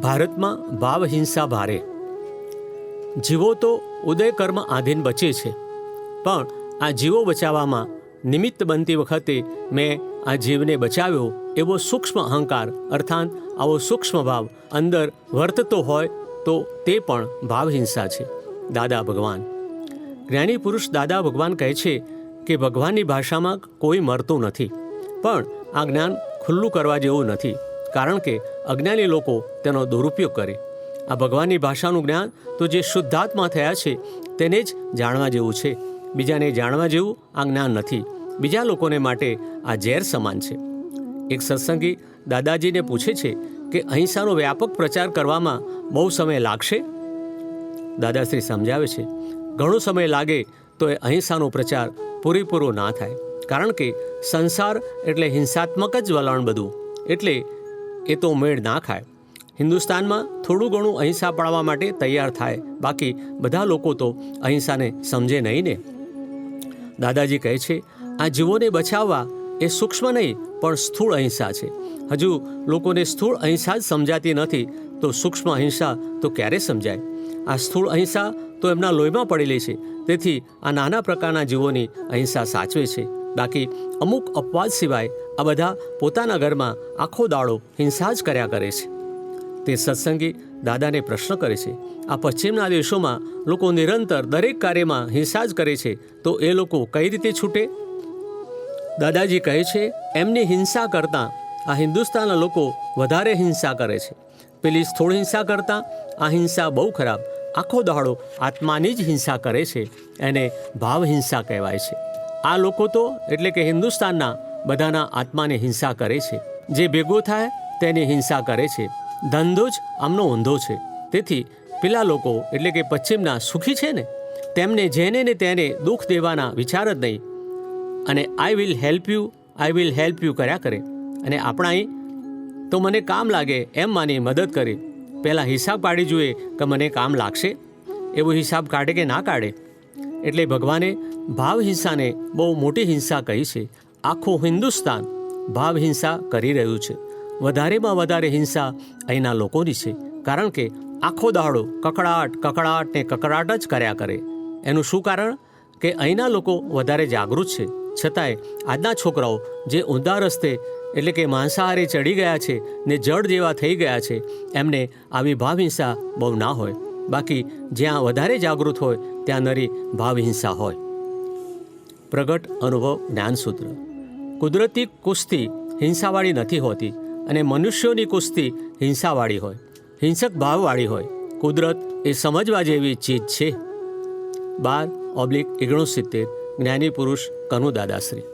ભારતમાં ભાવ હિંસા ભારે. જીવો તો ઉદય કર્મ આધીન બચે છે, પણ આ જીવો બચાવવામાં નિમિત્ત બનતી વખતે મેં આ જીવને બચાવ્યો એવો સૂક્ષ્મ અહંકાર અર્થાત આવો સૂક્ષ્મ ભાવ અંદર વર્તતો હોય તો તે પણ ભાવ હિંસા છે. દાદા ભગવાન જ્ઞાની પુરુષ દાદા ભગવાન કહે છે કે ભગવાનની ભાષામાં કોઈ મરતું નથી, પણ આ જ્ઞાન ખુલ્લું કરવા જેવું નથી, કારણ કે અજ્ઞાની લોકો તેનો દુરુપયોગ કરે. આ ભગવાનની ભાષાનું જ્ઞાન તો જે શુદ્ધાત્મા થયા છે તેને જ જાણવા જેવું છે. બીજાને જાણવા જેવું આ જ્ઞાન નથી. બીજા લોકોને માટે આ ઝેર સમાન છે. એક સત્સંગી દાદાજીને પૂછે છે કે અહિંસાનો વ્યાપક પ્રચાર કરવામાં બહુ સમય લાગશે? દાદાશ્રી સમજાવે છે, ઘણો સમય લાગે તો એ અહિંસાનો પ્રચાર પૂરેપૂરો ના થાય, કારણ કે સંસાર એટલે હિંસાત્મક જ વલણ બધું, એટલે એ તો મેળ ના ખાય. હિન્દુસ્તાનમાં થોડું ઘણું અહિંસા પાળવા માટે તૈયાર થાય, બાકી બધા લોકો તો અહિંસાને સમજે નહીં ને. દાદાજી કહે છે, આ જીવોને બચાવવા એ સૂક્ષ્મ નહીં પણ સ્થૂળ અહિંસા છે. હજુ લોકોને સ્થૂળ અહિંસા જ સમજાતી નથી તો સૂક્ષ્મ અહિંસા તો ક્યારે સમજાય? આ સ્થૂળ અહિંસા તો એમના લોહીમાં પડેલી છે, તેથી આ નાના પ્રકારના જીવોની અહિંસા સાચવે છે. બાકી અમુક અપવાદ સિવાય આ બધા પોતાના ઘરમાં આખો દાડો હિંસા જ કર્યા કરે છે. તે સત્સંગી દાદાને પ્રશ્ન કરે છે, આ પશ્ચિમના દેશોમાં લોકો નિરંતર દરેક કાર્યમાં હિંસા જ કરે છે, તો એ લોકો કઈ રીતે છૂટે? દાદાજી કહે છે, એમની હિંસા કરતાં આ હિન્દુસ્તાનના લોકો વધારે હિંસા કરે છે. પેલી સ્થૂળ હિંસા કરતાં આ હિંસા બહુ ખરાબ, આખો દાડો આત્માની જ હિંસા કરે છે, એને ભાવ હિંસા કહેવાય છે. આ લોકો તો એટલે કે હિન્દુસ્તાનના બધાના આત્માને હિંસા કરે છે. જે ભેગો થાય તેની હિંસા કરે છે. ધંધો જ આમનો ઊંધો છે. તેથી પેલા લોકો એટલે કે પશ્ચિમના સુખી છે ને, તેમને જેને ને તેને દુઃખ દેવાના વિચાર જ નહીં, અને આઈ વિલ હેલ્પ યુ કર્યા કરે. અને આપણા અહીં તો મને કામ લાગે એમ માની મદદ કરે. પહેલાં હિસાબ કાઢી જોઈએ કે મને કામ લાગશે, એવો હિસાબ કાઢે કે ના કાઢે. એટલે ભગવાને ભાવ હિંસાને બહુ મોટી હિંસા કહી છે. આખું હિન્દુસ્તાન ભાવ હિંસા કરી રહ્યું છે. વધારેમાં વધારે હિંસા અહીંના લોકોની છે, કારણ કે આખો દાડો કકડાટ ને કકડાટ જ કર્યા કરે. એનું શું કારણ? કે અહીંના લોકો વધારે જાગૃત છે, છતાંય આજના છોકરાઓ જે ઊંધા રસ્તે એટલે કે માંસાહારે ચડી ગયા છે ને જડ જેવા થઈ ગયા છે, એમને આવી ભાવ હિંસા બહુ ના હોય. બાકી જ્યાં વધારે જાગૃત હોય ત્યાં નરી ભાવ હિંસા હોય. પ્રગટ અનુભવ જ્ઞાનસૂત્ર. કુદરતી કુસ્તી હિંસાવાળી નથી હોતી, અને મનુષ્યોની કુસ્તી હિંસાવાળી હોય, હિંસક ભાવવાળી હોય. કુદરત એ સમજવા જેવી ચીજ છે. 12/69 જ્ઞાની પુરુષ કનુ દાદાશ્રી.